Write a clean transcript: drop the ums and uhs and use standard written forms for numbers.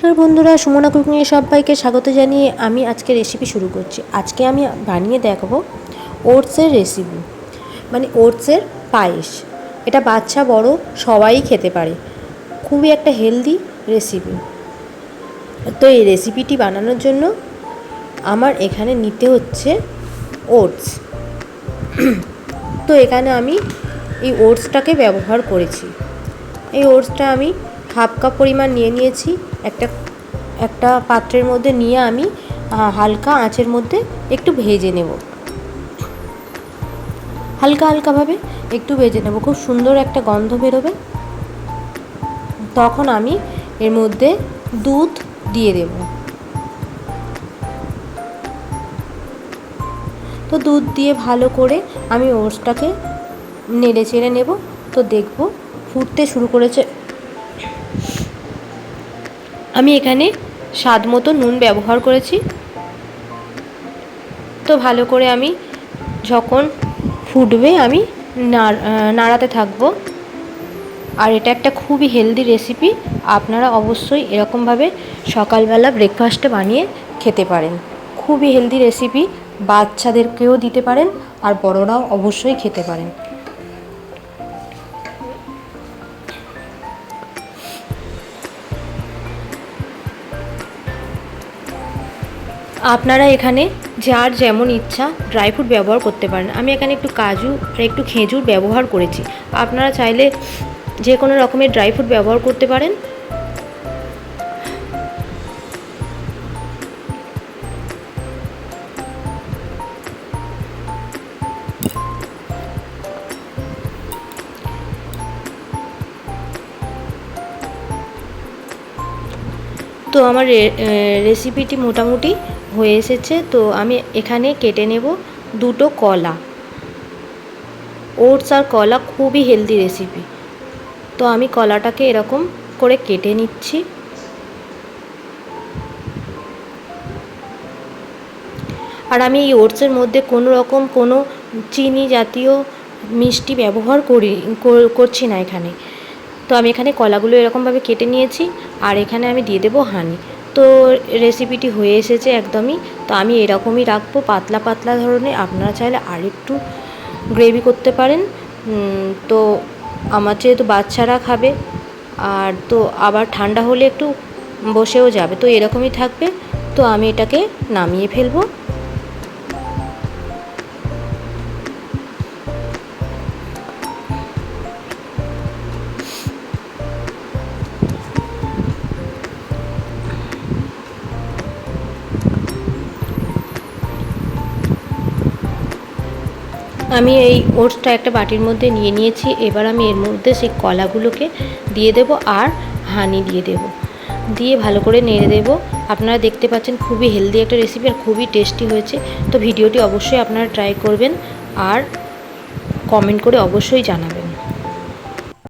নমস্কার বন্ধুরা, সুমনা কুকিংয়ে সবাইকে স্বাগত জানিয়ে আমি আজকে রেসিপি শুরু করছি। আজকে আমি বানিয়ে দেখাবো ওটসের রেসিপি, মানে ওটসের পায়েস। এটা বাচ্চা বড় সবাই খেতে পারে, খুবই একটা হেলদি রেসিপি। তো এই রেসিপিটি বানানোর জন্য আমার এখানে নিতে হচ্ছে ওটস। তো এখানে আমি এই ওটসটাকে ব্যবহার করেছি। এই ওটসটা আমি হাফ কাপ পরিমাণ নিয়ে নিয়েছি। একটা পাত্রের মধ্যে নিয়ে আমি হালকা আঁচের মধ্যে একটু ভেজে নেব, হালকাভাবে একটু ভেজে নেব। খুব সুন্দর একটা গন্ধ বেরোবে, তখন আমি এর মধ্যে দুধ দিয়ে দেব। তো দুধ দিয়ে ভালো করে আমি ওটসটাকে নেড়ে চেড়ে নেব। তো দেখব ফুটতে শুরু করেছে। আমি এখানে স্বাদ মতো নুন ব্যবহার করেছি। তো ভালো করে আমি যখন ফুটবে আমি নাড়াতে থাকবো। আর এটা একটা খুবই হেলদি রেসিপি, আপনারা অবশ্যই এরকমভাবে সকালবেলা ব্রেকফাস্টে বানিয়ে খেতে পারেন। খুবই হেলদি রেসিপি, বাচ্চাদেরকেও দিতে পারেন আর বড়রাও অবশ্যই খেতে পারেন। আপনারা এখানে যার যেমন ইচ্ছা ড্রাই ফ্রুট ব্যবহার করতে পারেন। আমি এখানে একটু কাজু আর একটু খেজুর ব্যবহার করেছি। আপনারা চাইলে যে কোনো রকমের ড্রাই ফ্রুট ব্যবহার করতে পারেন। তো আমার রেসিপিটি মোটামুটি হয়ে এসেছে। তো আমি এখানে কেটে নেব দুটো কলা। ওটস আর কলা খুবই হেলদি রেসিপি। তো আমি কলাটাকে এরকম করে কেটে নিচ্ছি। আর আমি এই ওটসের মধ্যে কোনো চিনি জাতীয় মিষ্টি ব্যবহার করছি না এখানে। তো আমি এখানে কলাগুলো এরকমভাবে কেটে নিয়েছি, আর এখানে আমি দিয়ে দেবো হানি। তো রেসিপিটি হয়ে এসেছে একদমই। তো আমি এরকমই রাখবো, পাতলা পাতলা ধরনের। আপনারা চাইলে আরেকটু গ্রেভি করতে পারেন। তো আমার যেহেতু বাচ্চারা খাবে, আর তো আবার ঠান্ডা হলে একটু বসেও যাবে, তো এরকমই থাকবে। তো আমি এটাকে নামিয়ে ফেলবো। আমি এই ওটসটা একটা বাটির মধ্যে নিয়ে নিয়েছি। এবার আমি এর মধ্যে সেই কলাগুলোকে দিয়ে দেব আর হানি দিয়ে দেব, দিয়ে ভালো করে নেড়ে দেব। আপনারা দেখতে পাচ্ছেন খুবই হেলদি একটা রেসিপি আর খুবই টেস্টি হয়েছে। তো ভিডিওটি অবশ্যই আপনারা ট্রাই করবেন আর কমেন্ট করে অবশ্যই জানাবেন।